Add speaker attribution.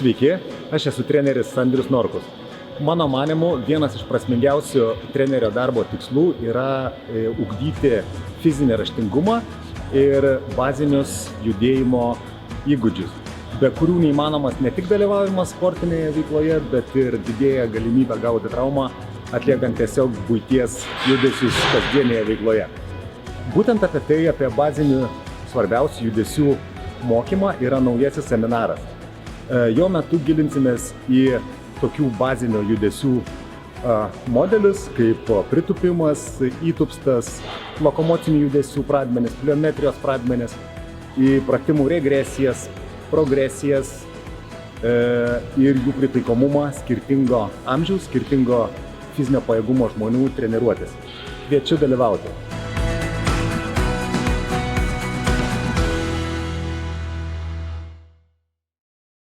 Speaker 1: Sveiki, aš esu treneris Andrius Norkus. Mano manimu, vienas iš prasmingiausių trenerio darbo tikslų yra ugdyti fizinį raštingumą ir bazinius judėjimo įgūdžius, be kurių neįmanomas ne tik dalyvavimas sportinėje veikloje, bet ir didėja galimybė gauti traumą, atliekant tiesiog buities judesius kasdienėje veikloje. Būtent apie bazinių svarbiausių judesių mokymą yra naujasis seminaras. Jo metu gilinsimės į tokių bazinių judesių modelius, kaip pritūpimas, įtūpstas, lokomocinių judesių pradmenis, pliometrijos pradmenis, į pratimų regresijas, progresijas ir jų pritaikomumą skirtingo amžiaus, skirtingo fizinio pajėgumo žmonių treniruotės. Kviečiu dalyvauti.